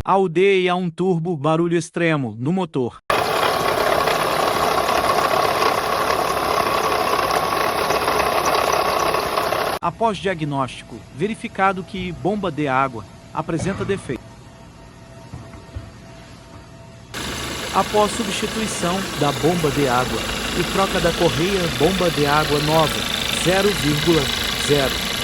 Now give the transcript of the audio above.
A UD a um turbo, barulho extremo no motor. Após diagnóstico, verificado que bomba de água apresenta defeito. Após substituição da bomba de água e troca da correia bomba de água nova 0,0